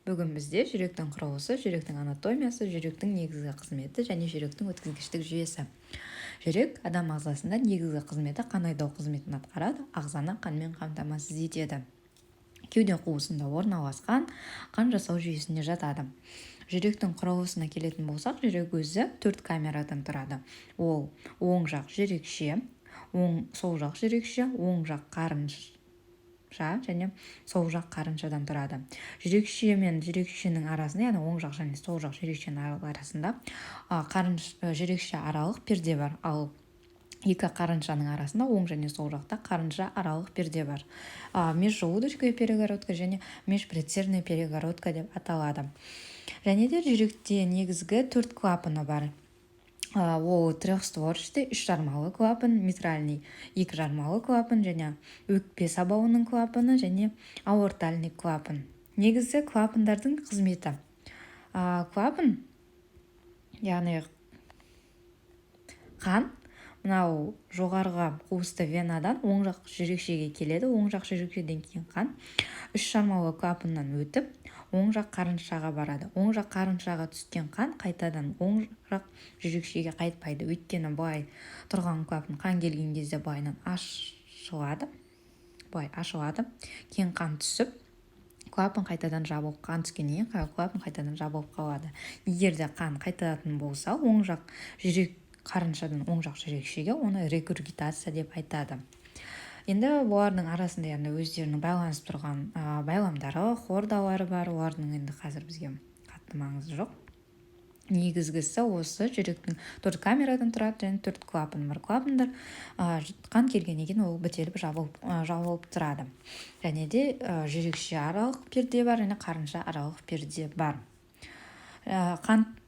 Бүгін бізде жүректің құрылысы, жүректің анатомиясы, жүректің негізгі қызметі және жүректің өткізгіштік жүйесі. Жүрек адам ағзасында негізгі қызметі қан айдау қызметін атқарады, ағзаны қанмен қамтамасыз етеді. Кеуде қуысында орналасқан қан жасау жүйесіне жатады. Жүректің құрылысына келетін болсақ, жүрек өзі 4 камерадан тұрады. Ол оң жақ жүрекше, сол жақ жүрекше, оң жақ қарынша және сол жақ қарыншадан тұрады. Жүрекше мен жүрекшенің арасында, яғни оң жақ және сол жақ жүрекшенің арасында жүрекше аралық перде бар, ал екі қарыншаның арасында оң және сол жақта қарынша аралық перде бар. Межжелудочная перегородка және межпредсердная перегородка деп аталады. Және де жүректе негізгі 4 клапаны бар. Ол трехстворчатый, 3 жармалы клапан, митральный 2 жармалы клапан, және өкпе сабауының клапаны және аортальный клапан. Негізі клапандардың қызметі. Клапан, яғни қан, мынау жоғарғы қуысты венадан оң жақ жүрекшеге келеді. Оң жақ жүрекшеден кейін қан 3 жармалы клапаннан өтіп, оң жақ қарыншаға барады. Оң жақ қарыншаға түскен қан қайтадан оң жақ жүрекшеге қайтпайды. Өйткені былай тұрған клапан қан келген кезде былайынан ашылады. Кейін қан түсіп, клапан қайтадан жабылып, қан түскеннен кейін клапан қайтадан жабылып қалады. Егер де қан қайтатын болса, оң жақ жүрек қарыншадан оң жақ жүрекшеге, оны регургитация деп айтады. Енді олардың арасында өздерінің байланысып тұрған байламдары, хордалары бар. Олардың енді қазір бізге қатты маңызы жоқ. Негізгісі осы жүректің 4 камерадан тұрады және 4 клапан бар. Клапандар қан келгеннен кейін ол бітеліп жабылып тұрады. Және де жүрекше аралық перде бар және қарынша аралық перде бар.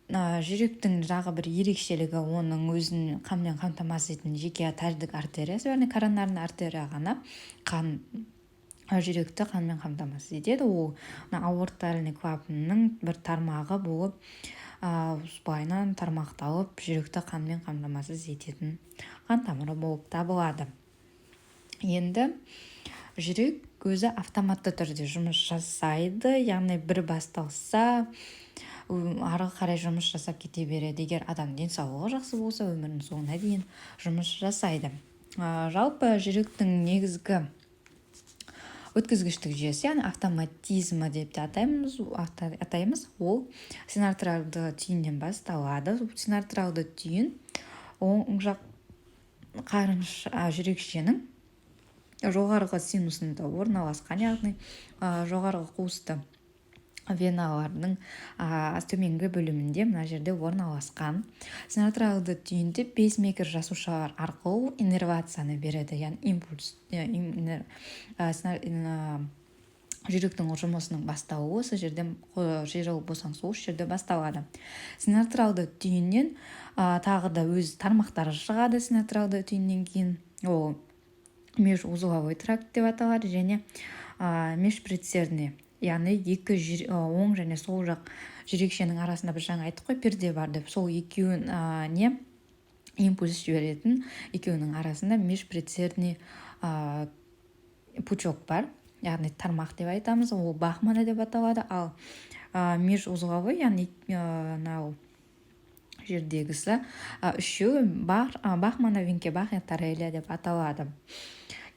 Жүректің жағы бір ерекшелігі, оның өзін қанмен қамтамасыз ететін жеке тәждік артериясы, яғни коронарный артерия ғана жүректі қанмен қамтамасыз етеді. Ол аортальный клапанның бір тармағы болып, былайынан тармақталып, жүректі қанмен қамтамасыз ететін қан тамыры болып табылады. Енді жүрек өзі автоматты түрде жұмыс жасайды, яғни бір басталса ары қарай жұмыс жасап кете береді. Егер адам денсаулығы жақсы болса, өмірінің соңына дейін жұмыс жасайды. Жалпы жүректің негізгі өткізгіштік жүйесі, яғни автоматизмі деп те атаймыз. Ол синартральды түйіннен басталады. Синартральды түйін оң жақ қарынша жүрекшенің жоғарғы синусында орналасқан, яғни жоғарғы қуысты веналардың төменгі бөлімінде мына жерде орналасқан. Синартральды түйінде пейсмейкер жасушалар арқылы иннервацияны береді, яғни импульс. Жүректің жұмысының басталуы осы жерден, жері босаңсуы осы жерде басталады. Синартральды түйіннен тағы да өз тармақтары шығады. Синартральды түйіннен кейін ол межузловой тракт деп аталады және межпредсердный, яғни оң және сол жақ жүрекшенің арасында біз жаңа айттық қой, перде бар деп. Сол екеуіне импульс жіберетін екеуінің арасында межпредсердный пучок бар, яғни тармақ деп айтамыз. Ол бахмана деп аталады. Ал межузловой, яғни жердегісі үшеуі бахмана, винкебахия, тарелия деп аталады.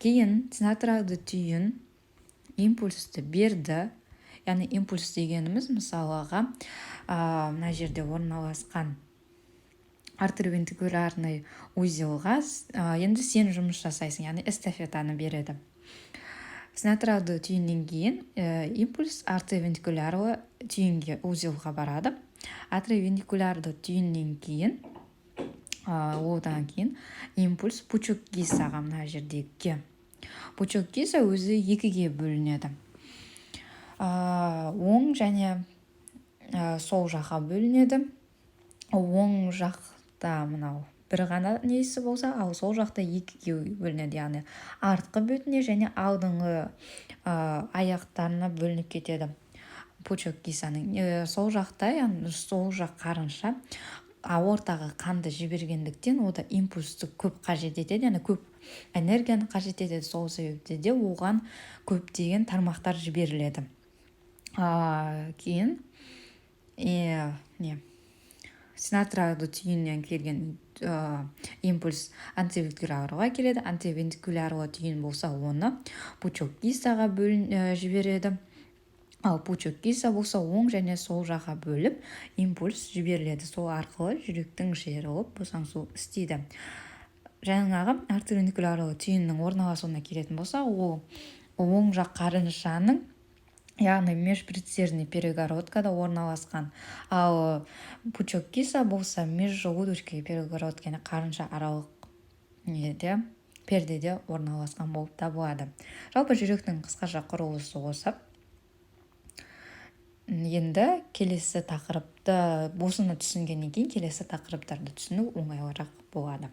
Кейін синартральды түйін импульсті берді, яғни импульс дегеніміз мысалыға мына жерде орналасқан артериовентрикулярный узелға енді сен жұмыс жасайсың, яғни эстафетаны береді. Синартральды түйіннен кейін импульс артериовентрикулярлы түйінге, узелға барады. Артериовентрикулярды түйіннен кейін одан кейін импульс пучок кисаға, мына жердегі пучок киса өзі екіге бөлінеді. Оң және сол жаққа бөлінеді. Оң жақта мынау бір ғана несі болса, ал сол жақта екіге бөлінеді, яғни артқы бетіне және алдыңғы аяқтарына бөлініп кетеді пучок кисаның. Сол жақта, яғни сол жақ қарынша аортаға қанды жібергендіктен ода импульсті көп қажет етеді, яғни көп энергияны қажет етеді. Сол себепте де оған көптеген тармақтар жіберіледі. Кейін не синатраду түйіннен келген импульс антивентикулярға келеді. Антивентикулярға түйін болса, оны пучок кисаға жібереді. Ал пучок киса болса, оң және сол жаққа бөліп импульс жіберіледі. Сол арқылы жүректің жиырылып босаңсу істейді. Жаңағы антивентикуларлы түйіннің орналасуына келетін болса, ол оң жақ қарыншаның, яғни межпредсердный перегородкада орналасқан. Ал пучок киса болса, межжелудочный перегородканы қарынша аралық пердеде орналасқан болып табылады. Жалпы жүректің қысқаша құрылысы осы. Енді келесі тақырыпты осыны түсінгеннен кейін келесі тақырыптарды түсіну оңайлырақ болады.